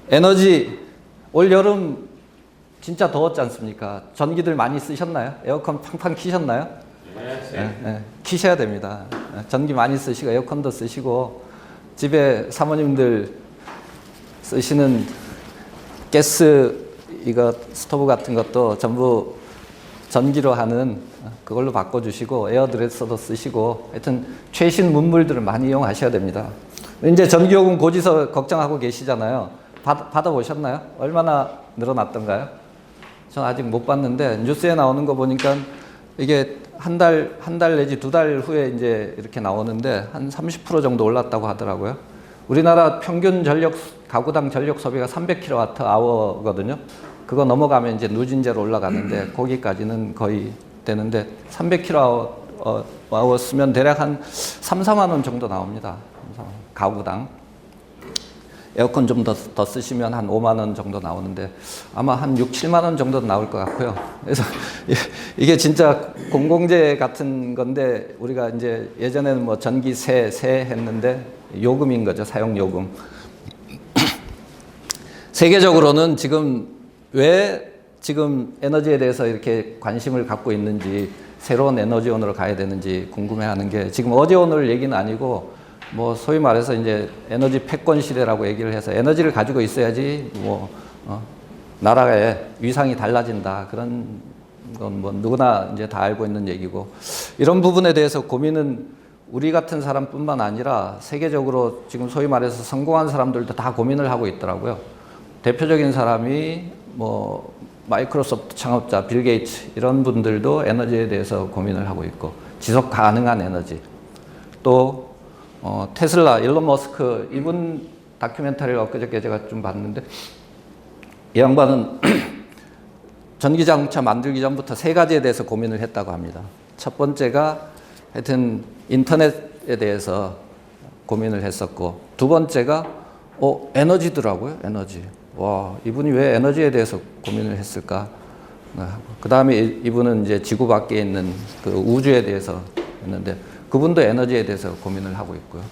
에너지, 올 여름 진짜 더웠지 않습니까? 전기들 많이 쓰셨나요? 에어컨 팡팡 키셨나요? 네. 키셔야 됩니다. 전기 많이 쓰시고 에어컨도 쓰시고 집에 사모님들 쓰시는 가스 이거 스토브 같은 것도 전부 전기로 하는 그걸로 바꿔주시고 에어드레서도 쓰시고 하여튼 최신 문물들을 많이 이용하셔야 됩니다. 이제 전기요금 고지서 걱정하고 계시잖아요. 받아보셨나요? 얼마나 늘어났던가요? 전 아직 못 봤는데 뉴스에 나오는 거 보니까 이게 한 달 내지 2달 후에 이제 이렇게 나오는데 한 30% 정도 올랐다고 하더라고요. 우리나라 평균 가구당 전력 소비가 300kWh거든요. 그거 넘어가면 이제 누진제로 올라가는데 거기까지는 거의 되는데 300kWh 쓰면 대략 한 3, 4만 원 정도 나옵니다. 가구당. 에어컨 좀 더 쓰시면 한 5만 원 정도 나오는데 아마 한 6, 7만 원 정도 나올 것 같고요. 그래서 이게 진짜 공공재 같은 건데 우리가 이제 예전에는 뭐 전기세 했는데 요금인 거죠. 사용요금. 세계적으로는 지금 왜 지금 에너지에 대해서 이렇게 관심을 갖고 있는지 새로운 에너지원으로 가야 되는지 궁금해하는 게 지금 어제 오늘 얘기는 아니고 뭐 소위 말해서 이제 에너지 패권 시대라고 얘기를 해서 에너지를 가지고 있어야지 뭐 나라의 위상이 달라진다 그런 건 뭐 누구나 이제 다 알고 있는 얘기고 이런 부분에 대해서 고민은 우리 같은 사람뿐만 아니라 세계적으로 지금 소위 말해서 성공한 사람들도 다 고민을 하고 있더라고요. 대표적인 사람이 뭐 마이크로소프트 창업자 빌 게이츠 이런 분들도 에너지에 대해서 고민을 하고 있고 지속 가능한 에너지 또 테슬라, 일론 머스크, 이분 다큐멘터리를 엊그저께 제가 좀 봤는데, 이 양반은 전기자동차 만들기 전부터 3가지에 대해서 고민을 했다고 합니다. 첫 번째가 하여튼 인터넷에 대해서 고민을 했었고, 두 번째가 에너지더라고요, 에너지. 와, 이분이 왜 에너지에 대해서 고민을 했을까? 그 다음에 이분은 이제 지구 밖에 있는 그 우주에 대해서 했는데, 그분도 에너지에 대해서 고민을 하고 있고요.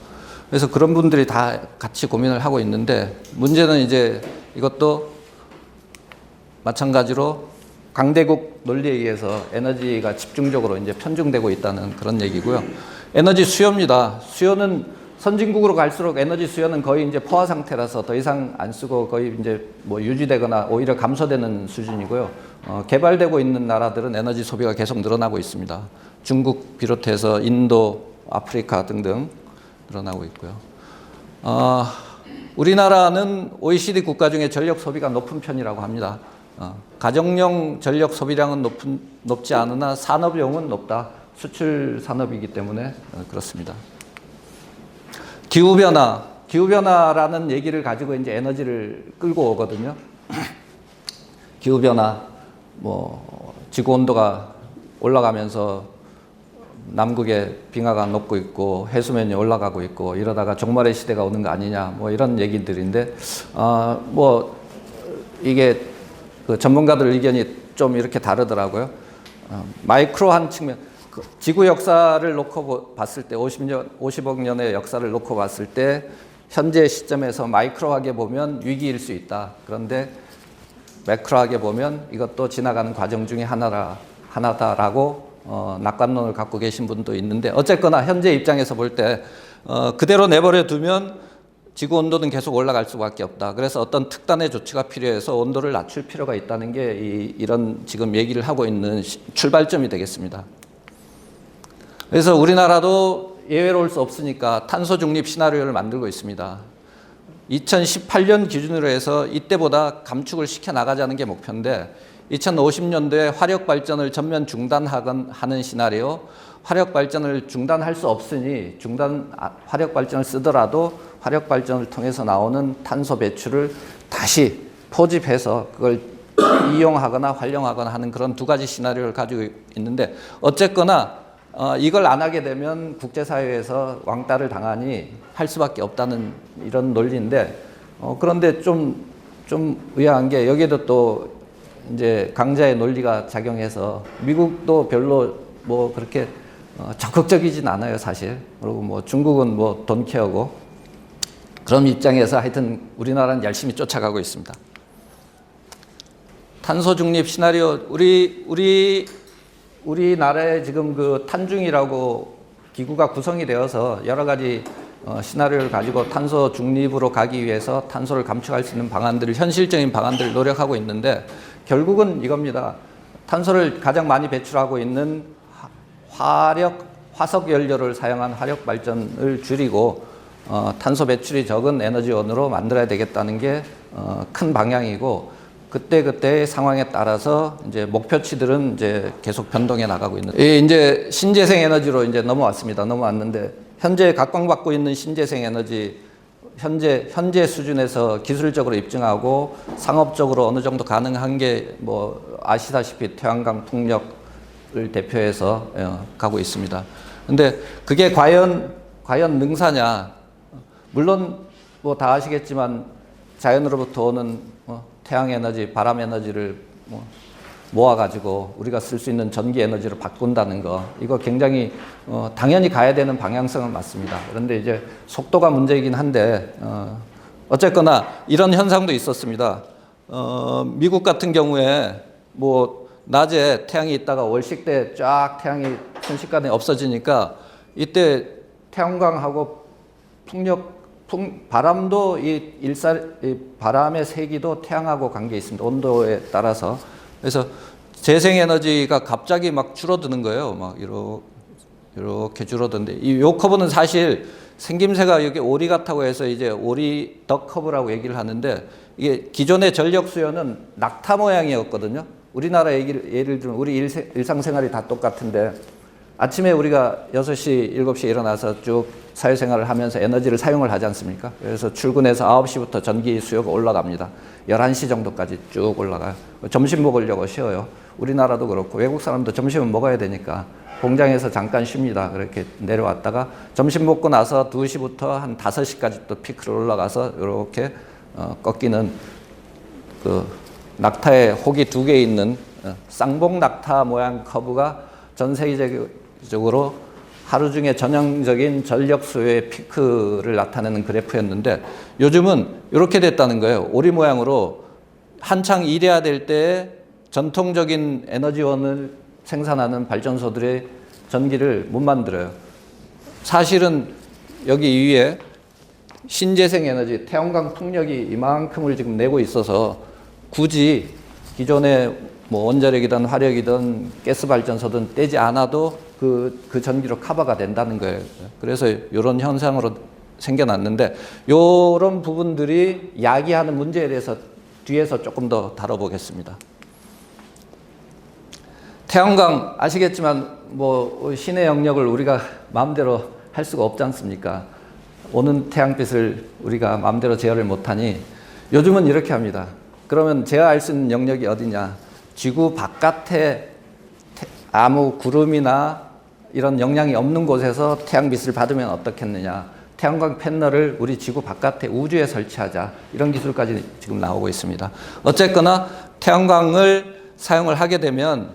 그래서 그런 분들이 다 같이 고민을 하고 있는데 문제는 이제 이것도 마찬가지로 강대국 논리에 의해서 에너지가 집중적으로 이제 편중되고 있다는 그런 얘기고요. 에너지 수요입니다. 수요는 선진국으로 갈수록 에너지 수요는 거의 이제 포화 상태라서 더 이상 안 쓰고 거의 이제 뭐 유지되거나 오히려 감소되는 수준이고요. 개발되고 있는 나라들은 에너지 소비가 계속 늘어나고 있습니다. 중국 비롯해서 인도, 아프리카 등등 늘어나고 있고요. 우리나라는 OECD 국가 중에 전력 소비가 높은 편이라고 합니다. 가정용 전력 소비량은 높지 않으나 산업용은 높다. 수출 산업이기 때문에 그렇습니다. 기후변화라는 얘기를 가지고 이제 에너지를 끌고 오거든요. 기후변화, 뭐 지구 온도가 올라가면서 남극의 빙하가 녹고 있고 해수면이 올라가고 있고 이러다가 종말의 시대가 오는 거 아니냐 뭐 이런 얘기들인데 뭐 이게 그 전문가들 의견이 좀 이렇게 다르더라고요. 마이크로한 측면 지구 역사를 놓고 봤을 때 50억 년의 역사를 놓고 봤을 때 현재 시점에서 마이크로하게 보면 위기일 수 있다. 그런데 매크로하게 보면 이것도 지나가는 과정 중에 하나다라고 낙관론을 갖고 계신 분도 있는데 어쨌거나 현재 입장에서 볼 때 그대로 내버려 두면 지구 온도는 계속 올라갈 수밖에 없다. 그래서 어떤 특단의 조치가 필요해서 온도를 낮출 필요가 있다는 게 이런 지금 얘기를 하고 있는 출발점이 되겠습니다. 그래서 우리나라도 예외로 올 수 없으니까 탄소 중립 시나리오를 만들고 있습니다. 2018년 기준으로 해서 이때보다 감축을 시켜 나가자는 게 목표인데 2050년도에 화력 발전을 전면 중단하는 시나리오, 화력 발전을 중단할 수 없으니 화력 발전을 쓰더라도 화력 발전을 통해서 나오는 탄소 배출을 다시 포집해서 그걸 이용하거나 활용하거나 하는 그런 2가지 시나리오를 가지고 있는데 어쨌거나 이걸 안 하게 되면 국제사회에서 왕따를 당하니 할 수밖에 없다는 이런 논리인데 그런데 좀 의아한 게 여기에도 또 이제 강자의 논리가 작용해서 미국도 별로 뭐 그렇게 적극적이진 않아요, 사실. 그리고 뭐 중국은 뭐 돈케어고 그런 입장에서 하여튼 우리나라는 열심히 쫓아가고 있습니다. 탄소 중립 시나리오, 우리나라에 지금 그 탄중이라고 기구가 구성이 되어서 여러 가지 시나리오를 가지고 탄소 중립으로 가기 위해서 탄소를 감축할 수 있는 방안들을, 현실적인 방안들을 노력하고 있는데, 결국은 이겁니다. 탄소를 가장 많이 배출하고 있는 화석 연료를 사용한 화력 발전을 줄이고 탄소 배출이 적은 에너지원으로 만들어야 되겠다는 게 큰 방향이고, 그때그때의 상황에 따라서 이제 목표치들은 이제 계속 변동해 나가고 있는. 이제 신재생 에너지로 이제 넘어왔는데, 현재 각광받고 있는 신재생 에너지, 현재 수준에서 기술적으로 입증하고 상업적으로 어느 정도 가능한 게 뭐 아시다시피 태양광, 풍력을 대표해서 가고 있습니다. 근데 그게 과연 능사냐? 물론 뭐 다 아시겠지만 자연으로부터 오는 태양 에너지, 바람 에너지를 모아가지고 우리가 쓸 수 있는 전기 에너지로 바꾼다는 거, 이거 굉장히 당연히 가야 되는 방향성은 맞습니다. 그런데 이제 속도가 문제이긴 한데 어쨌거나 이런 현상도 있었습니다. 미국 같은 경우에 뭐 낮에 태양이 있다가 월식 때 쫙 태양이 순식간에 없어지니까 이때 태양광하고 바람도 이 바람의 세기도 태양하고 관계 있습니다. 온도에 따라서. 그래서 재생에너지가 갑자기 막 줄어드는 거예요. 막 이렇게 줄어드는데, 요 커브는 사실 생김새가 여기 오리 같다고 해서 이제 오리 더 커브라고 얘기를 하는데, 이게 기존의 전력 수요는 낙타 모양이었거든요. 우리나라 예를 들면 우리 일상생활이 다 똑같은데, 아침에 우리가 6시, 7시에 일어나서 쭉 사회생활을 하면서 에너지를 사용을 하지 않습니까? 그래서 출근해서 9시부터 전기 수요가 올라갑니다. 11시 정도까지 쭉 올라가요. 점심 먹으려고 쉬어요. 우리나라도 그렇고 외국 사람도 점심은 먹어야 되니까 공장에서 잠깐 쉽니다. 그렇게 내려왔다가 점심 먹고 나서 2시부터 한 5시까지 또 피크로 올라가서 이렇게 꺾이는 그 낙타의 혹이 2개 있는 쌍봉 낙타 모양 커브가 전 세계적으로 하루 중에 전형적인 전력 수요의 피크를 나타내는 그래프였는데, 요즘은 이렇게 됐다는 거예요. 오리 모양으로 한창 일해야 될 때에 전통적인 에너지원을 생산하는 발전소들의 전기를 못 만들어요. 사실은 여기 위에 신재생 에너지, 태양광 풍력이 이만큼을 지금 내고 있어서 굳이 기존의 뭐 원자력이든 화력이든 가스 발전소든 떼지 않아도 그 전기로 커버가 된다는 거예요. 그래서 이런 현상으로 생겨났는데, 이런 부분들이 야기하는 문제에 대해서 뒤에서 조금 더 다뤄보겠습니다. 태양광 아시겠지만 뭐 신의 영역을 우리가 마음대로 할 수가 없지 않습니까? 오는 태양빛을 우리가 마음대로 제어를 못하니 요즘은 이렇게 합니다. 그러면 제어할 수 있는 영역이 어디냐? 지구 바깥에 아무 구름이나 이런 영향이 없는 곳에서 태양빛을 받으면 어떻겠느냐. 태양광 패널을 우리 지구 바깥에 우주에 설치하자. 이런 기술까지 지금 나오고 있습니다. 어쨌거나 태양광을 사용을 하게 되면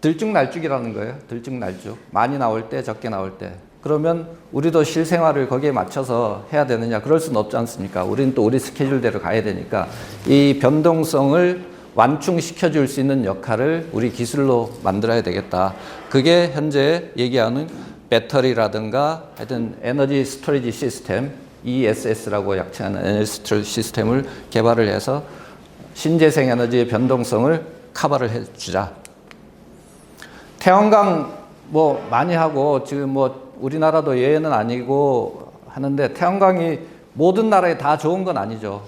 들쭉날쭉이라는 거예요. 들쭉날쭉. 많이 나올 때, 적게 나올 때. 그러면 우리도 실생활을 거기에 맞춰서 해야 되느냐? 그럴 수는 없지 않습니까? 우리는 또 우리 스케줄대로 가야 되니까 이 변동성을 완충시켜 줄 수 있는 역할을 우리 기술로 만들어야 되겠다. 그게 현재 얘기하는 배터리라든가 하여튼 에너지 스토리지 시스템, ESS라고 약칭하는 에너지 스토리지 시스템을 개발을 해서 신재생 에너지의 변동성을 커버를 해주자. 태양광 뭐 많이 하고 지금 뭐 우리나라도 예외는 아니고 하는데, 태양광이 모든 나라에 다 좋은 건 아니죠.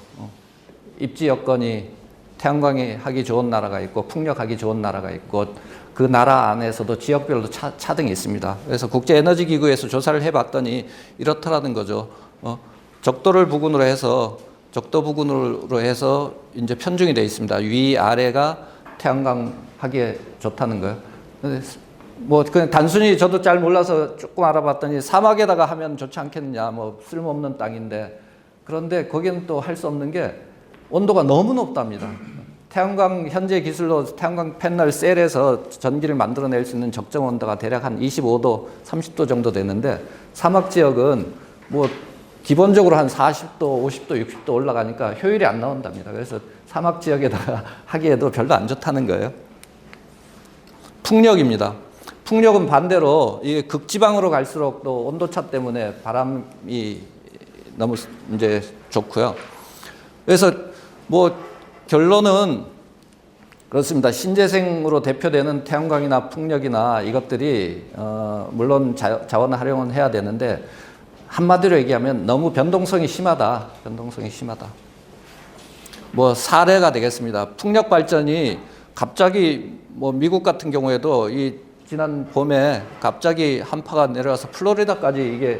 입지 여건이 태양광이 하기 좋은 나라가 있고 풍력하기 좋은 나라가 있고 그 나라 안에서도 지역별로 차등이 있습니다. 그래서 국제에너지기구에서 조사를 해봤더니 이렇더라는 거죠. 적도 부근으로 해서 이제 편중이 되어 있습니다. 위 아래가 태양광 하기에 좋다는 거예요. 뭐 그냥 단순히 저도 잘 몰라서 조금 알아봤더니 사막에다가 하면 좋지 않겠느냐, 뭐 쓸모없는 땅인데, 그런데 거기는 또 할 수 없는 게 온도가 너무 높답니다. 태양광 현재 기술로 태양광 패널 셀에서 전기를 만들어낼 수 있는 적정 온도가 대략 한 25도, 30도 정도 되는데, 사막 지역은 뭐 기본적으로 한 40도, 50도, 60도 올라가니까 효율이 안 나온답니다. 그래서 사막 지역에다가 하기에도 별로 안 좋다는 거예요. 풍력입니다. 풍력은 반대로 이게 극지방으로 갈수록 또 온도차 때문에 바람이 너무 이제 좋고요. 그래서 뭐 결론은 그렇습니다. 신재생으로 대표되는 태양광이나 풍력이나 이것들이 물론 자원 활용은 해야 되는데 한마디로 얘기하면 너무 변동성이 심하다. 변동성이 심하다. 뭐 사례가 되겠습니다. 풍력 발전이 갑자기 뭐 미국 같은 경우에도 이 지난 봄에 갑자기 한파가 내려와서 플로리다까지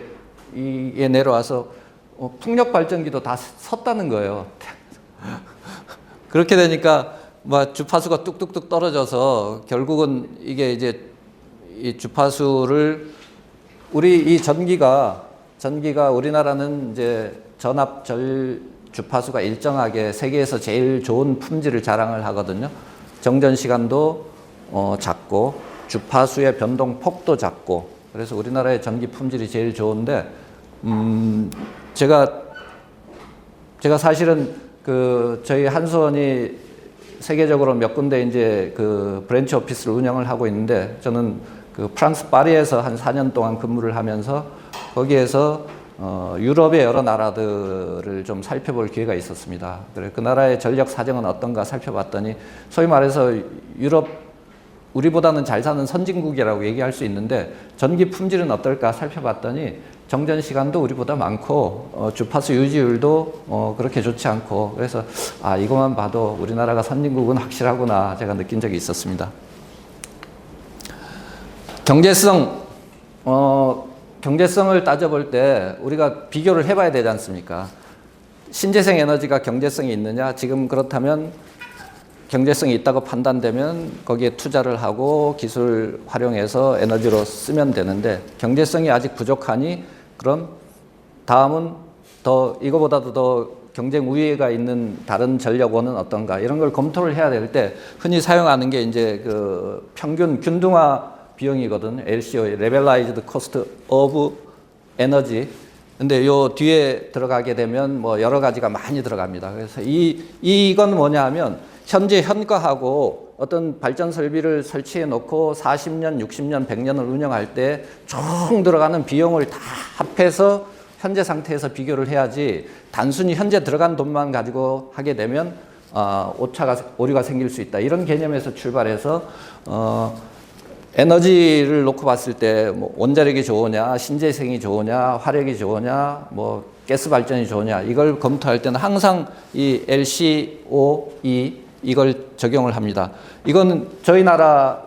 이게 내려와서 풍력 발전기도 다 섰다는 거예요. 그렇게 되니까 막 주파수가 뚝뚝뚝 떨어져서 결국은 이게 이제 이 주파수를 우리 이 전기가 우리나라는 이제 전압 주파수가 일정하게 세계에서 제일 좋은 품질을 자랑을 하거든요. 정전 시간도 작고 주파수의 변동 폭도 작고 그래서 우리나라의 전기 품질이 제일 좋은데 제가 사실은 저희 한수원이 세계적으로 몇 군데 이제 브랜치 오피스를 운영을 하고 있는데 저는 프랑스 파리에서 한 4년 동안 근무를 하면서 거기에서 유럽의 여러 나라들을 좀 살펴볼 기회가 있었습니다. 그래 그 나라의 전력 사정은 어떤가 살펴봤더니 소위 말해서 유럽 우리보다는 잘 사는 선진국이라고 얘기할 수 있는데 전기 품질은 어떨까 살펴봤더니 정전 시간도 우리보다 많고 주파수 유지율도 그렇게 좋지 않고 그래서 이것만 봐도 우리나라가 선진국은 확실하구나 제가 느낀 적이 있었습니다. 경제성을 따져볼 때 우리가 비교를 해봐야 되지 않습니까? 신재생 에너지가 경제성이 있느냐? 지금 그렇다면 경제성이 있다고 판단되면 거기에 투자를 하고 기술 활용해서 에너지로 쓰면 되는데 경제성이 아직 부족하니 그럼 다음은 이거보다도 더 경쟁 우위가 있는 다른 전력원은 어떤가 이런 걸 검토를 해야 될 때 흔히 사용하는 게 이제 평균 균등화 비용이거든요. LCO, Levelized Cost of Energy. 근데 요 뒤에 들어가게 되면 뭐 여러 가지가 많이 들어갑니다. 그래서 이건 뭐냐 하면 현재 현가하고 어떤 발전 설비를 설치해 놓고 40년, 60년, 100년을 운영할 때 총 들어가는 비용을 다 합해서 현재 상태에서 비교를 해야지 단순히 현재 들어간 돈만 가지고 하게 되면 오류가 생길 수 있다. 이런 개념에서 출발해서 에너지를 놓고 봤을 때 뭐 원자력이 좋으냐, 신재생이 좋으냐, 화력이 좋으냐, 뭐 가스 발전이 좋으냐 이걸 검토할 때는 항상 이 LCOE 이걸 적용을 합니다. 이건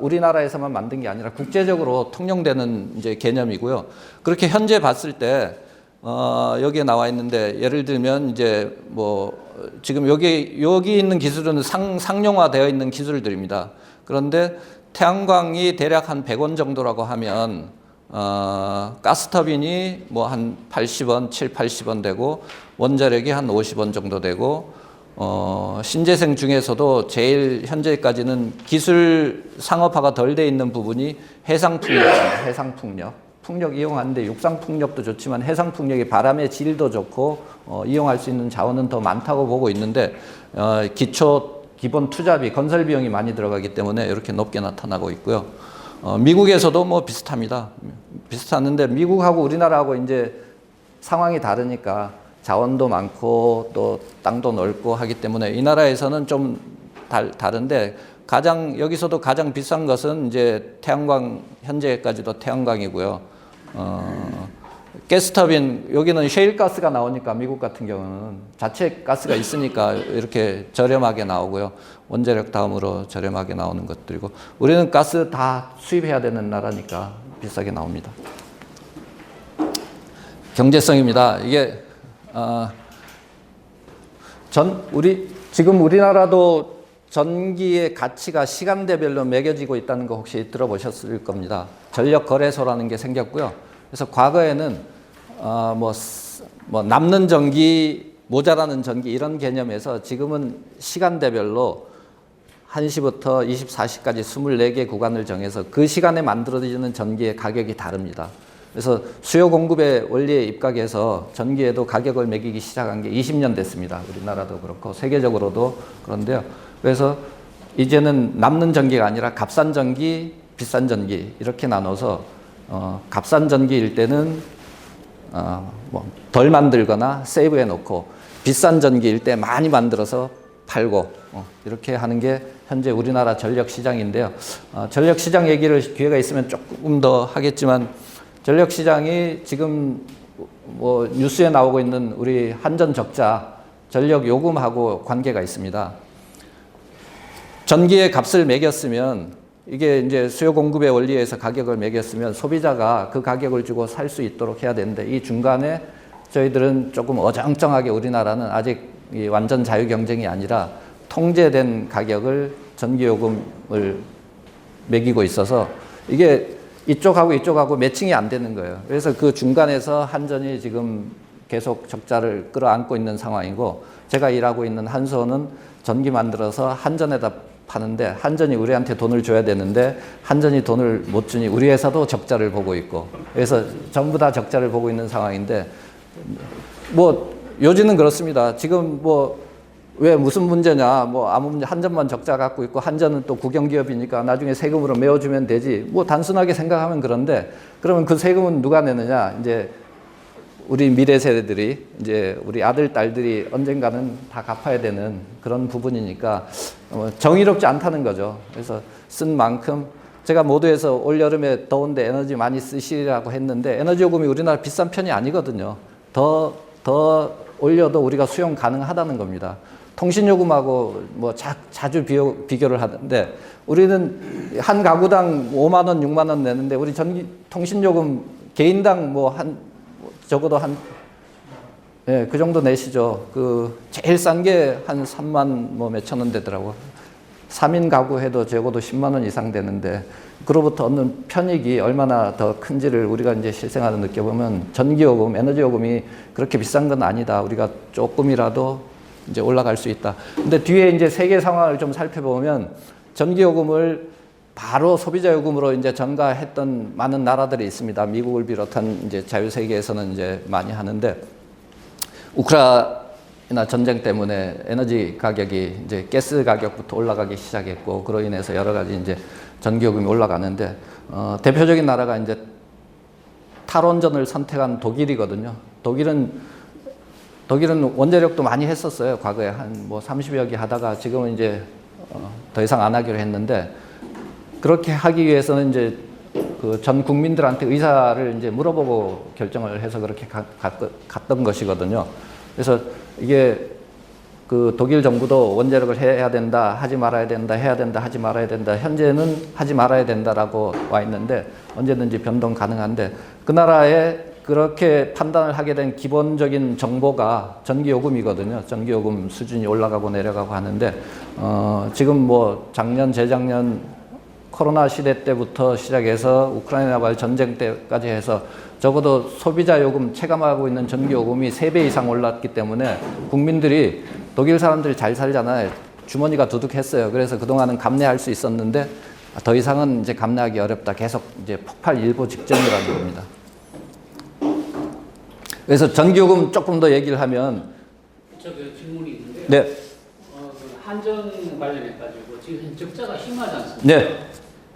우리나라에서만 만든 게 아니라 국제적으로 통용되는 이제 개념이고요. 그렇게 현재 봤을 때 여기에 나와 있는데 예를 들면 이제 뭐 지금 여기 있는 기술은 상용화되어 있는 기술들입니다. 그런데 태양광이 대략 한 100원 정도라고 하면 가스터빈이 뭐 한 80원, 80원 되고 원자력이 한 50원 정도 되고 신재생 중에서도 제일 현재까지는 기술 상업화가 덜 돼 있는 부분이 해상풍력입니다. 해상풍력. 풍력 이용하는데 육상풍력도 좋지만 해상풍력이 바람의 질도 좋고 이용할 수 있는 자원은 더 많다고 보고 있는데 기본 투자비, 건설 비용이 많이 들어가기 때문에 이렇게 높게 나타나고 있고요. 미국에서도 뭐 비슷합니다. 비슷한데 미국하고 우리나라하고 이제 상황이 다르니까 자원도 많고 또 땅도 넓고 하기 때문에 이 나라에서는 좀 다른데 여기서도 가장 비싼 것은 이제 태양광, 현재까지도 태양광이고요. 가스터빈, 여기는 셰일가스가 나오니까 미국 같은 경우는 자체 가스가 있으니까 이렇게 저렴하게 나오고요. 원자력 다음으로 저렴하게 나오는 것들이고 우리는 가스 다 수입해야 되는 나라니까 비싸게 나옵니다. 경제성입니다. 이게 지금 우리나라도 전기의 가치가 시간대별로 매겨지고 있다는 거 혹시 들어보셨을 겁니다. 전력거래소라는 게 생겼고요. 그래서 과거에는 남는 전기, 모자라는 전기 이런 개념에서 지금은 시간대별로 1시부터 24시까지 24개 구간을 정해서 그 시간에 만들어지는 전기의 가격이 다릅니다. 그래서 수요 공급의 원리에 입각해서 전기에도 가격을 매기기 시작한 게 20년 됐습니다. 우리나라도 그렇고 세계적으로도 그런데요. 그래서 이제는 남는 전기가 아니라 값싼 전기, 비싼 전기 이렇게 나눠서 값싼 전기일 때는 덜 만들거나 세이브해 놓고 비싼 전기일 때 많이 만들어서 팔고 이렇게 하는 게 현재 우리나라 전력 시장인데요. 전력 시장 얘기를 기회가 있으면 조금 더 하겠지만 전력 시장이 지금 뭐 뉴스에 나오고 있는 우리 한전 적자 전력 요금하고 관계가 있습니다. 전기의 값을 매겼으면 이게 이제 수요 공급의 원리에서 가격을 매겼으면 소비자가 그 가격을 주고 살 수 있도록 해야 되는데 이 중간에 저희들은 조금 어정쩡하게 우리나라는 아직 완전 자유 경쟁이 아니라 통제된 가격을 전기요금을 매기고 있어서 이게 이쪽하고 매칭이 안 되는 거예요. 그래서 그 중간에서 한전이 지금 계속 적자를 끌어안고 있는 상황이고 제가 일하고 있는 한수원은 전기 만들어서 한전에다 파는데 한전이 우리한테 돈을 줘야 되는데 한전이 돈을 못 주니 우리 회사도 적자를 보고 있고 그래서 전부 다 적자를 보고 있는 상황인데 뭐 요지는 그렇습니다. 지금 뭐 왜 무슨 문제냐 뭐 아무 문제 한전만 적자 갖고 있고 한전은 또 국영기업이니까 나중에 세금으로 메워주면 되지 뭐 단순하게 생각하면 그런데 그러면 그 세금은 누가 내느냐 이제 우리 미래 세대들이 이제 우리 아들 딸들이 언젠가는 다 갚아야 되는 그런 부분이니까 정의롭지 않다는 거죠. 그래서 쓴 만큼 제가 모두에서 올 여름에 더운데 에너지 많이 쓰시라고 했는데 에너지 요금이 우리나라 비싼 편이 아니거든요. 더 올려도 우리가 수용 가능하다는 겁니다. 통신요금하고 뭐 자주 비교를 하는데 우리는 한 가구당 5만 원, 6만 원 내는데 우리 통신요금 개인당 적어도 그 정도 내시죠. 제일 싼 게 한 3만 뭐 몇천 원 되더라고. 3인 가구 해도 적어도 10만 원 이상 되는데, 그로부터 얻는 편익이 얼마나 더 큰지를 우리가 이제 실생활을 느껴보면 전기요금, 에너지요금이 그렇게 비싼 건 아니다. 우리가 조금이라도 이제 올라갈 수 있다. 근데 뒤에 이제 세계 상황을 좀 살펴보면 전기요금을 바로 소비자 요금으로 이제 전가했던 많은 나라들이 있습니다. 미국을 비롯한 이제 자유세계에서는 이제 많이 하는데, 우크라이나 전쟁 때문에 에너지 가격이 이제 가스 가격부터 올라가기 시작했고, 그로 인해서 여러 가지 이제 전기요금이 올라가는데, 대표적인 나라가 이제 탈원전을 선택한 독일이거든요. 독일은 원자력도 많이 했었어요. 과거에 한 뭐 30여 개 하다가 지금은 이제 더 이상 안 하기로 했는데, 그렇게 하기 위해서는 이제 그 전 국민들한테 의사를 이제 물어보고 결정을 해서 그렇게 갔던 것이거든요. 그래서 이게 그 독일 정부도 원자력을 해야 된다, 하지 말아야 된다, 해야 된다, 하지 말아야 된다. 현재는 하지 말아야 된다라고 와 있는데 언제든지 변동 가능한데, 그 나라에 그렇게 판단을 하게 된 기본적인 정보가 전기요금이거든요. 전기요금 수준이 올라가고 내려가고 하는데, 지금 뭐 작년, 재작년 코로나 시대 때부터 시작해서 우크라이나발 전쟁 때까지 해서 적어도 소비자 요금 체감하고 있는 전기요금이 3배 이상 올랐기 때문에 국민들이, 독일 사람들이 잘 살잖아요. 주머니가 두둑했어요. 그래서 그동안은 감내할 수 있었는데 더 이상은 이제 감내하기 어렵다. 계속 이제 폭발 일보 직전이라는 겁니다. 그래서 전기요금 조금 더 얘기를 하면, 그 질문이 있는데, 네. 그 한전 관련해가지고 지금 적자가 심하지 않습니까? 네.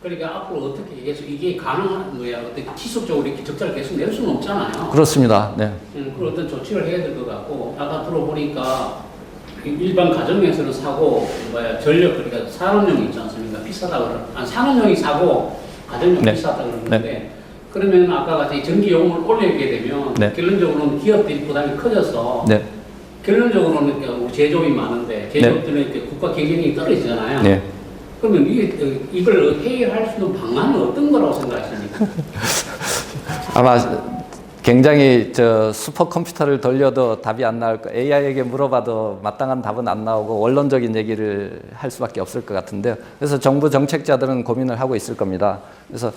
그러니까 앞으로 어떻게 계속 이게 가능한 거야? 어떻게 지속적으로 이렇게 적자를 계속 낼 수는 없잖아요. 그렇습니다. 네. 그런 어떤 조치를 해야 될 것 같고, 아까 들어보니까 일반 가정에서는 사고, 전력, 그러니까 산업용이 있지 않습니까? 비싸다 그러는, 산업용이 사고 가정용 네. 비싸다 그러는데, 네. 그러면 아까 같이 전기요금을 올리게 되면 네. 결론적으로는 기업들이 부담이 커져서, 네. 결론적으로는 우리 제조업이 많은데 제조업들은 이렇게 국가 경쟁력이 떨어지잖아요. 네. 그러면 이걸 해결할 수 있는 방안은 어떤 거라고 생각하십니까? 아마 굉장히 슈퍼컴퓨터를 돌려도 답이 안 나올 거, AI에게 물어봐도 마땅한 답은 안 나오고 원론적인 얘기를 할 수밖에 없을 것 같은데요. 그래서 정부 정책자들은 고민을 하고 있을 겁니다. 그래서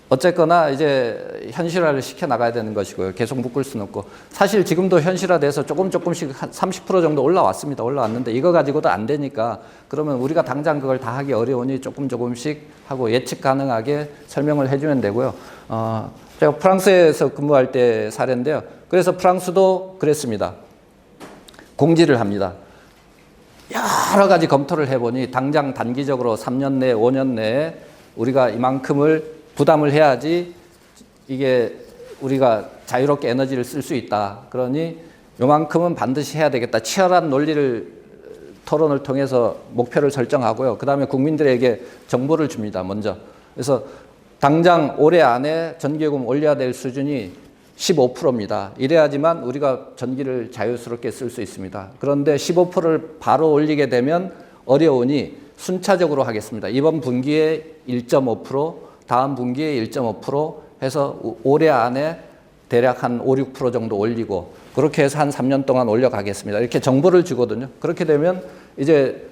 어쨌거나 이제 현실화를 시켜 나가야 되는 것이고요. 계속 묶을 수는 없고, 사실 지금도 현실화돼서 조금씩 한 30% 정도 올라왔습니다. 올라왔는데 이거 가지고도 안 되니까, 그러면 우리가 당장 그걸 다 하기 어려우니 조금씩 하고 예측 가능하게 설명을 해주면 되고요. 제가 프랑스에서 근무할 때 사례인데요. 그래서 프랑스도 그랬습니다. 공지를 합니다. 여러 가지 검토를 해보니 당장 단기적으로 3년 내에 5년 내에 우리가 이만큼을 부담을 해야지 이게 우리가 자유롭게 에너지를 쓸 수 있다. 그러니 요만큼은 반드시 해야 되겠다. 치열한 토론을 통해서 목표를 설정하고요. 그 다음에 국민들에게 정보를 줍니다. 먼저. 그래서 당장 올해 안에 전기요금 올려야 될 수준이 15%입니다. 이래야지만 우리가 전기를 자유스럽게 쓸 수 있습니다. 그런데 15%를 바로 올리게 되면 어려우니 순차적으로 하겠습니다. 이번 분기에 1.5%, 다음 분기에 1.5% 해서 올해 안에 대략 한 5, 6% 정도 올리고 그렇게 해서 한 3년 동안 올려가겠습니다. 이렇게 정보를 주거든요. 그렇게 되면 이제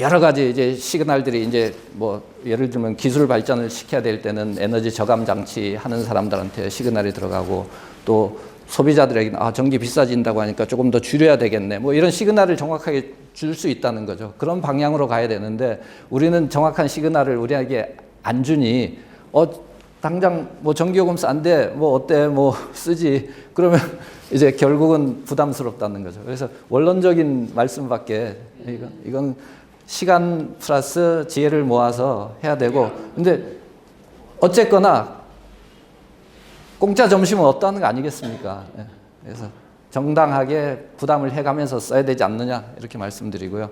여러 가지 이제 시그널들이 이제 뭐 예를 들면 기술 발전을 시켜야 될 때는 에너지 저감 장치 하는 사람들한테 시그널이 들어가고 또 소비자들에게는 전기 비싸진다고 하니까 조금 더 줄여야 되겠네. 뭐 이런 시그널을 정확하게 줄 수 있다는 거죠. 그런 방향으로 가야 되는데 우리는 정확한 시그널을 우리에게 안 주니 당장 뭐 전기요금 싼데 뭐 어때 뭐 쓰지 그러면 이제 결국은 부담스럽다는 거죠. 그래서 원론적인 말씀밖에 이건 시간 플러스 지혜를 모아서 해야 되고 근데 어쨌거나 공짜 점심은 없다는 거 아니겠습니까? 그래서 정당하게 부담을 해가면서 써야 되지 않느냐 이렇게 말씀드리고요.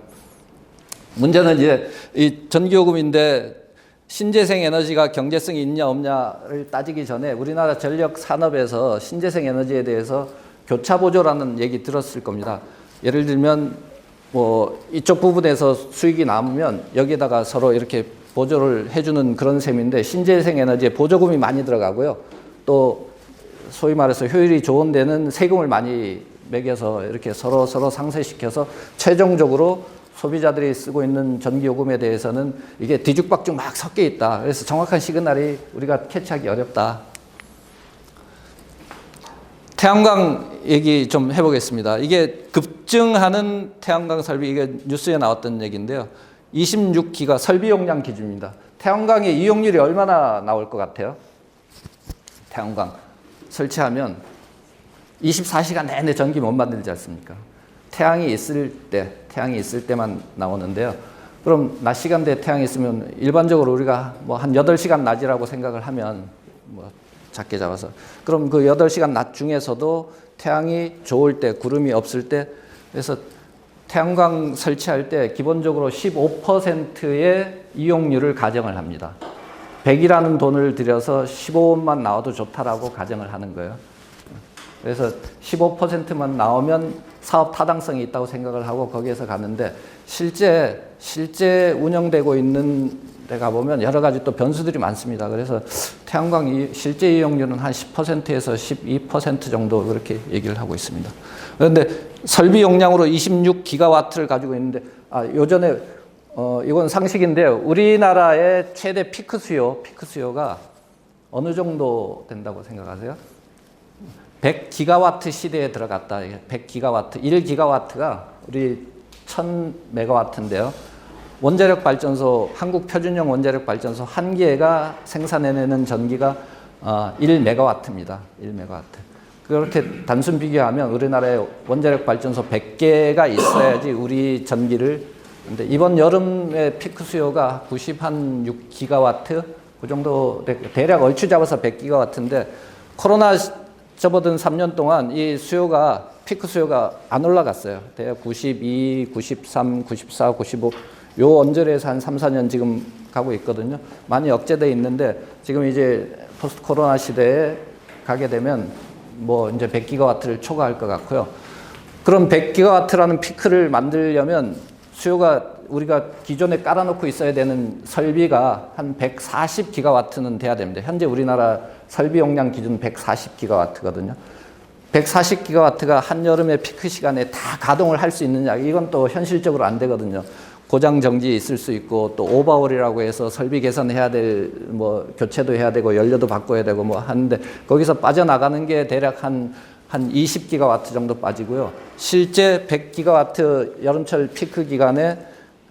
문제는 이제 이 전기요금인데 신재생 에너지가 경제성이 있냐 없냐를 따지기 전에 우리나라 전력 산업에서 신재생 에너지에 대해서 교차 보조라는 얘기 들었을 겁니다. 예를 들면 뭐 이쪽 부분에서 수익이 남으면 여기에다가 서로 이렇게 보조를 해주는 그런 셈인데 신재생 에너지에 보조금이 많이 들어가고요. 또 소위 말해서 효율이 좋은 데는 세금을 많이 매겨서 이렇게 서로 상쇄시켜서 최종적으로 소비자들이 쓰고 있는 전기요금에 대해서는 이게 뒤죽박죽 막 섞여 있다. 그래서 정확한 시그널이 우리가 캐치하기 어렵다. 태양광 얘기 좀 해보겠습니다. 이게 급증하는 태양광 설비, 이게 뉴스에 나왔던 얘기인데요. 26기가 설비 용량 기준입니다. 태양광의 이용률이 얼마나 나올 것 같아요? 태양광 설치하면 24시간 내내 전기 못 만들지 않습니까? 태양이 있을 때만 나오는데요. 그럼 낮 시간대에 태양이 있으면 일반적으로 우리가 뭐 한 8시간 낮이라고 생각을 하면 뭐 작게 잡아서 그럼 그 8시간 낮 중에서도 태양이 좋을 때 구름이 없을 때 그래서 태양광 설치할 때 기본적으로 15%의 이용률을 가정을 합니다. 100이라는 돈을 들여서 15원만 나와도 좋다라고 가정을 하는 거예요. 그래서 15%만 나오면 사업 타당성이 있다고 생각을 하고 거기에서 가는데 실제 운영되고 있는 데 가보면 여러 가지 또 변수들이 많습니다. 그래서 태양광 실제 이용률은 한 10%에서 12% 정도 그렇게 얘기를 하고 있습니다. 그런데 설비 용량으로 26기가와트를 가지고 있는데 요전에 이건 상식인데요. 우리나라의 최대 피크 수요가 어느 정도 된다고 생각하세요? 100기가와트 시대에 들어갔다. 100기가와트, 1기가와트가 우리 1000메가와트인데요. 원자력 발전소, 한국 표준형 원자력 발전소 한 개가 생산해내는 전기가 1메가와트입니다. 1메가와트. 그렇게 단순 비교하면 우리나라에 원자력 발전소 100개가 있어야지 우리 전기를 근데 이번 여름에 피크 수요가 96기가와트 그 정도 대략 얼추 잡아서 100기가와트인데 코로나 접어든 3년 동안 이 수요가 피크 수요가 안 올라갔어요. 대략 92, 93, 94, 95 요 언저리에서 한 3, 4년 지금 가고 있거든요. 많이 억제돼 있는데 지금 이제 포스트 코로나 시대에 가게 되면 뭐 이제 100기가와트를 초과할 것 같고요. 그럼 100기가와트라는 피크를 만들려면 수요가 우리가 기존에 깔아놓고 있어야 되는 설비가 한 140기가와트는 돼야 됩니다. 현재 우리나라 설비 용량 기준 140기가와트거든요. 140기가와트가 한여름의 피크 시간에 다 가동을 할 수 있느냐 이건 또 현실적으로 안 되거든요. 고장 정지 있을 수 있고 또 오버홀이라고 해서 설비 개선해야 될 뭐 교체도 해야 되고 연료도 바꿔야 되고 뭐 하는데 거기서 빠져나가는 게 대략 한 20기가와트 정도 빠지고요. 실제 100기가와트 여름철 피크 기간에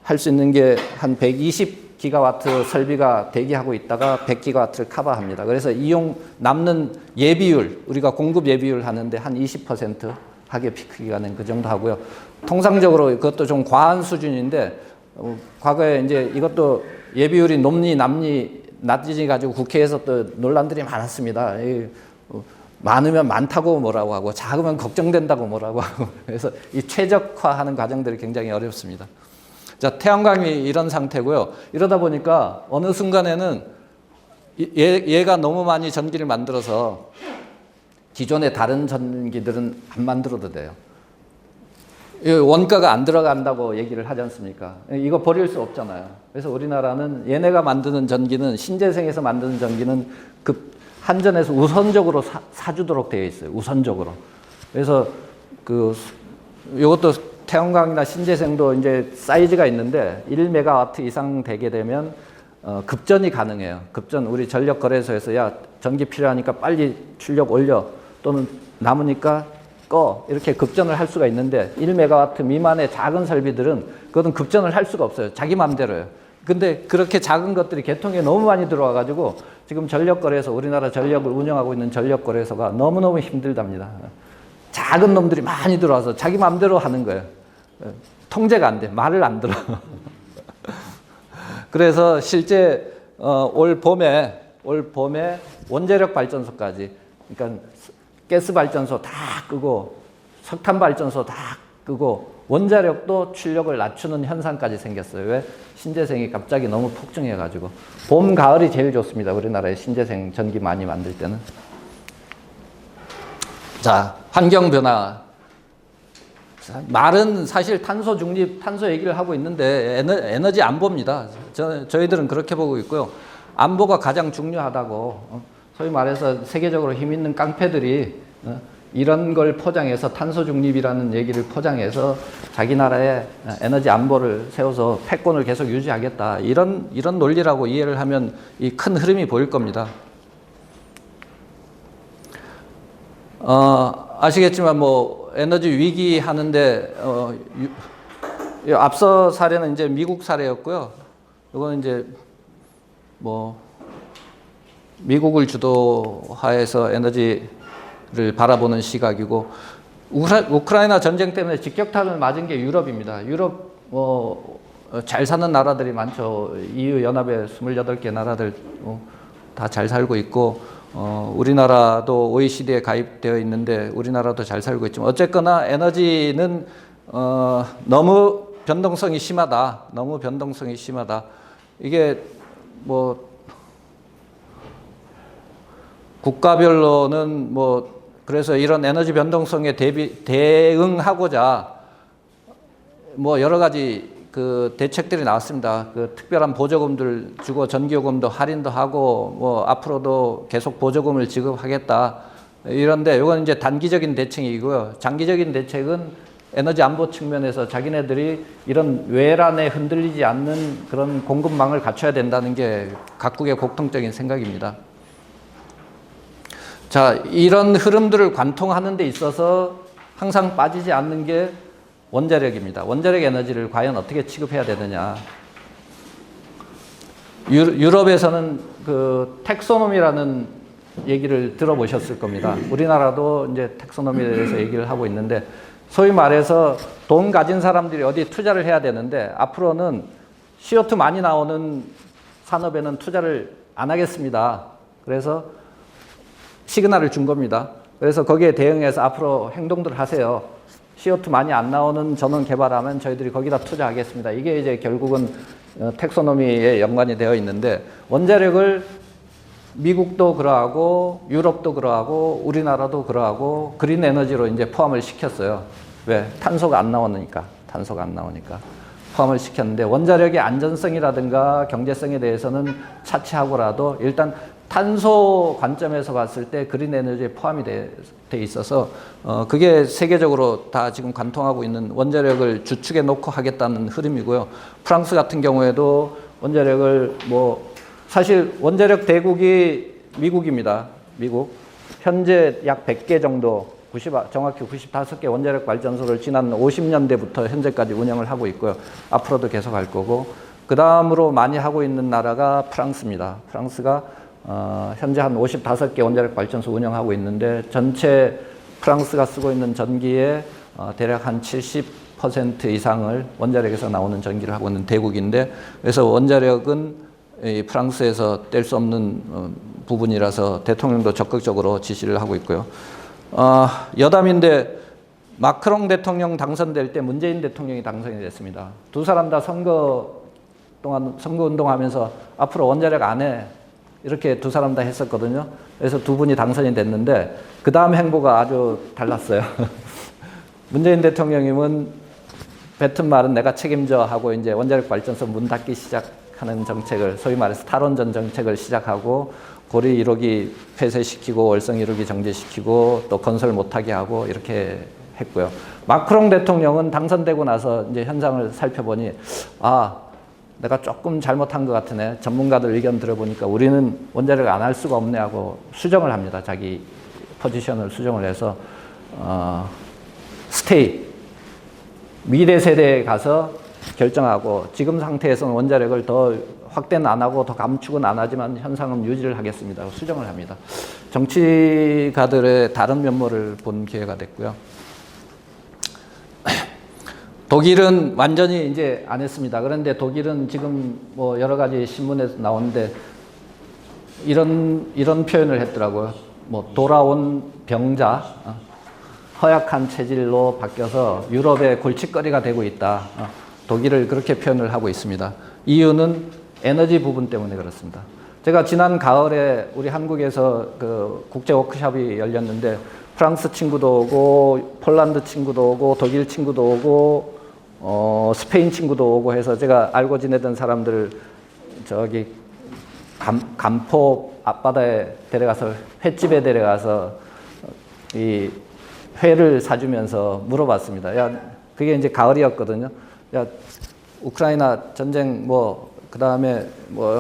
할 수 있는 게 한 120 기가와트 설비가 대기하고 있다가 100기가와트를 커버합니다. 그래서 이용 남는 예비율, 우리가 공급 예비율 하는데 한 20% 하계 피크 기간은 그 정도 하고요. 통상적으로 그것도 좀 과한 수준인데 과거에 이제 이것도 예비율이 높니 남니 낮지 가지고 국회에서 또 논란들이 많았습니다. 많으면 많다고 뭐라고 하고 작으면 걱정된다고 뭐라고 하고 그래서 이 최적화하는 과정들이 굉장히 어렵습니다. 자, 태양광이 이런 상태고요. 이러다 보니까 어느 순간에는 얘가 너무 많이 전기를 만들어서 기존의 다른 전기들은 안 만들어도 돼요. 원가가 안 들어간다고 얘기를 하지 않습니까? 이거 버릴 수 없잖아요. 그래서 우리나라는 얘네가 만드는 전기는 신재생에서 만드는 전기는 그 한전에서 우선적으로 사주도록 되어 있어요. 우선적으로. 그래서 이것도 태양광이나 신재생도 이제 사이즈가 있는데 1메가와트 이상 되게 되면 급전이 가능해요. 급전 우리 전력거래소에서 야 전기 필요하니까 빨리 출력 올려 또는 남으니까 꺼 이렇게 급전을 할 수가 있는데 1메가와트 미만의 작은 설비들은 그것은 급전을 할 수가 없어요. 자기 마음대로요. 근데 그렇게 작은 것들이 개통에 너무 많이 들어와 가지고 지금 전력거래소 우리나라 전력을 운영하고 있는 전력거래소가 너무너무 힘들답니다. 작은 놈들이 많이 들어와서 자기 마음대로 하는 거예요. 통제가 안 돼. 말을 안 들어. 그래서 실제 올 봄에 원자력 발전소까지 그러니까 가스 발전소 다 끄고 석탄 발전소 다 끄고 원자력도 출력을 낮추는 현상까지 생겼어요. 왜? 신재생이 갑자기 너무 폭증해 가지고 봄, 가을이 제일 좋습니다. 우리나라에 신재생 전기 많이 만들 때는. 자, 환경 변화. 말은 사실 탄소 중립, 탄소 얘기를 하고 있는데 에너지 안보입니다. 저희들은 그렇게 보고 있고요. 안보가 가장 중요하다고. 소위 말해서 세계적으로 힘 있는 깡패들이 이런 걸 포장해서 탄소 중립이라는 얘기를 포장해서 자기 나라의 에너지 안보를 세워서 패권을 계속 유지하겠다. 이런 논리라고 이해를 하면 이 큰 흐름이 보일 겁니다. 아시겠지만 뭐 에너지 위기 하는데 앞서 사례는 이제 미국 사례였고요. 이거는 이제 뭐 미국을 주도하에서 에너지를 바라보는 시각이고 우크라이나 전쟁 때문에 직격탄을 맞은 게 유럽입니다. 유럽 잘 사는 나라들이 많죠. EU 연합의 28개 나라들 다 잘 살고 있고 우리나라도 OECD에 가입되어 있는데 우리나라도 잘 살고 있지만 어쨌거나 에너지는 너무 변동성이 심하다. 너무 변동성이 심하다. 이게 뭐 국가별로는 뭐 그래서 이런 에너지 변동성에 대응하고자 뭐 여러 가지 그 대책들이 나왔습니다. 그 특별한 보조금들 주고 전기요금도 할인도 하고 뭐 앞으로도 계속 보조금을 지급하겠다. 이런데 이건 이제 단기적인 대책이고요. 장기적인 대책은 에너지 안보 측면에서 자기네들이 이런 외란에 흔들리지 않는 그런 공급망을 갖춰야 된다는 게 각국의 공통적인 생각입니다. 자, 이런 흐름들을 관통하는 데 있어서 항상 빠지지 않는 게 원자력입니다. 원자력 에너지를 과연 어떻게 취급해야 되느냐. 유럽에서는 그 텍소노미라는 얘기를 들어보셨을 겁니다. 우리나라도 이제 텍소노미에 대해서 얘기를 하고 있는데 소위 말해서 돈 가진 사람들이 어디 투자를 해야 되는데 앞으로는 CO2 많이 나오는 산업에는 투자를 안 하겠습니다. 그래서 시그널을 준 겁니다. 그래서 거기에 대응해서 앞으로 행동들 하세요. CO2 많이 안 나오는 전원 개발하면 저희들이 거기다 투자하겠습니다. 이게 이제 결국은 텍소노미에 연관이 되어 있는데 원자력을 미국도 그러하고 유럽도 그러하고 우리나라도 그러하고 그린 에너지로 이제 포함을 시켰어요. 왜? 탄소가 안 나오니까. 포함을 시켰는데 원자력의 안전성이라든가 경제성에 대해서는 차치하고라도 일단 탄소 관점에서 봤을 때 그린 에너지에 포함이 돼 있어서 그게 세계적으로 다 지금 관통하고 있는 원자력을 주축에 놓고 하겠다는 흐름이고요. 프랑스 같은 경우에도 원자력을 뭐 사실 원자력 대국이 미국입니다. 미국. 현재 약 100개 정도 정확히 95개 원자력 발전소를 지난 50년대부터 현재까지 운영을 하고 있고요. 앞으로도 계속 할 거고 그 다음으로 많이 하고 있는 나라가 프랑스입니다. 프랑스가 현재 한 55개 원자력 발전소 운영하고 있는데 전체 프랑스가 쓰고 있는 전기의 대략 한 70% 이상을 원자력에서 나오는 전기를 하고 있는 대국인데, 그래서 원자력은 이 프랑스에서 뗄 수 없는 부분이라서 대통령도 적극적으로 지시를 하고 있고요. 여담인데 마크롱 대통령 당선될 때 문재인 대통령이 당선이 됐습니다. 두 사람 다 선거 운동하면서 앞으로 원자력 안 해, 이렇게 두 사람 다 했었거든요. 그래서 두 분이 당선이 됐는데 그 다음 행보가 아주 달랐어요. 문재인 대통령님은 뱉은 말은 내가 책임져 하고 이제 원자력 발전소 문 닫기 시작하는 정책을, 소위 말해서 탈원전 정책을 시작하고 고리 1호기 폐쇄시키고 월성 1호기 정지시키고 또 건설 못하게 하고 이렇게 했고요. 마크롱 대통령은 당선되고 나서 이제 현상을 살펴보니 내가 조금 잘못한 것 같으네. 전문가들 의견 들어보니까 우리는 원자력 안 할 수가 없네 하고 수정을 합니다. 자기 포지션을 수정을 해서 스테이, 미래 세대에 가서 결정하고 지금 상태에서는 원자력을 더 확대는 안 하고 더 감축은 안 하지만 현상은 유지를 하겠습니다. 수정을 합니다. 정치가들의 다른 면모를 본 기회가 됐고요. 독일은 완전히 이제 안 했습니다. 그런데 독일은 지금 뭐 여러 가지 신문에서 나오는데 이런 표현을 했더라고요. 뭐 돌아온 병자, 허약한 체질로 바뀌어서 유럽의 골칫거리가 되고 있다. 독일을 그렇게 표현을 하고 있습니다. 이유는 에너지 부분 때문에 그렇습니다. 제가 지난 가을에 우리 한국에서 그 국제 워크숍이 열렸는데 프랑스 친구도 오고 폴란드 친구도 오고 독일 친구도 오고 스페인 친구도 오고 해서 제가 알고 지내던 사람들 저기 간포 앞바다에 데려가서 횟집에 데려가서 이 회를 사주면서 물어봤습니다. 야, 그게 이제 가을이었거든요. 야, 우크라이나 전쟁 그 다음에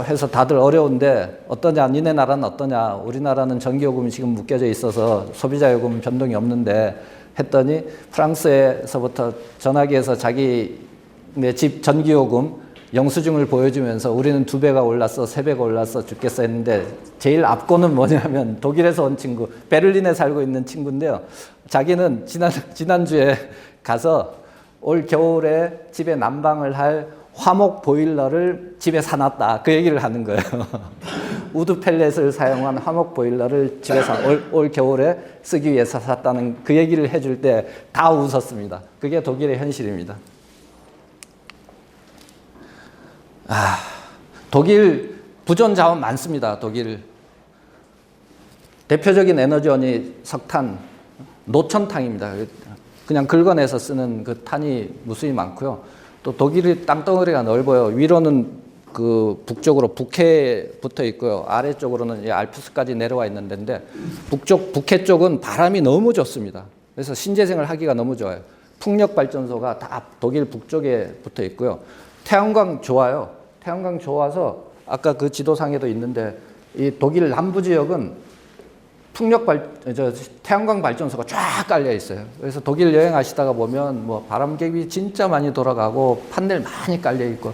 해서 다들 어려운데 어떠냐? 니네 나라는 어떠냐? 우리나라는 전기요금이 지금 묶여져 있어서 소비자요금 변동이 없는데 했더니 프랑스에서부터 전화기에서 자기네 집 전기요금 영수증을 보여주면서 우리는 2배가 올랐어, 3배가 올랐어 죽겠어 했는데 제일 앞고는 뭐냐면 독일에서 온 친구, 베를린에 살고 있는 친구인데요. 자기는 지난주에 가서 올 겨울에 집에 난방을 할 화목 보일러를 집에 사놨다. 그 얘기를 하는 거예요. 우드 펠렛을 사용한 화목 보일러를 집에서 올 겨울에 쓰기 위해서 샀다는 그 얘기를 해줄 때 다 웃었습니다. 그게 독일의 현실입니다. 독일 부존 자원 많습니다. 독일 대표적인 에너지원이 석탄, 노천탕입니다. 그냥 긁어내서 쓰는 그 탄이 무수히 많고요. 또 독일이 땅덩어리가 넓어요. 위로는 그 북쪽으로 북해에 붙어 있고요. 아래쪽으로는 알프스까지 내려와 있는 데인데 북해 쪽은 바람이 너무 좋습니다. 그래서 신재생을 하기가 너무 좋아요. 풍력 발전소가 다 독일 북쪽에 붙어 있고요. 태양광 좋아요. 태양광 좋아서 아까 그 지도상에도 있는데 이 독일 남부 지역은 태양광 발전소가 쫙 깔려 있어요. 그래서 독일 여행하시다가 보면 바람개비 진짜 많이 돌아가고 판넬 많이 깔려 있고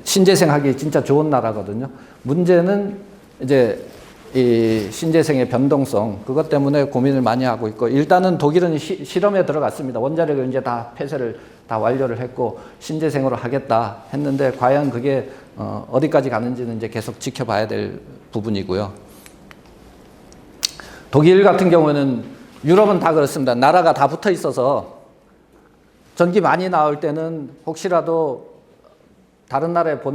신재생하기 진짜 좋은 나라거든요. 문제는 이제 이 신재생의 변동성, 그것 때문에 고민을 많이 하고 있고, 일단은 독일은 실험에 들어갔습니다. 원자력을 이제 다 폐쇄를 다 완료를 했고 신재생으로 하겠다 했는데 과연 그게 어디까지 가는지는 이제 계속 지켜봐야 될 부분이고요. 독일 같은 경우는 유럽은 다 그렇습니다. 나라가 다 붙어 있어서 전기 많이 나올 때는 혹시라도 다른 나라에 보내서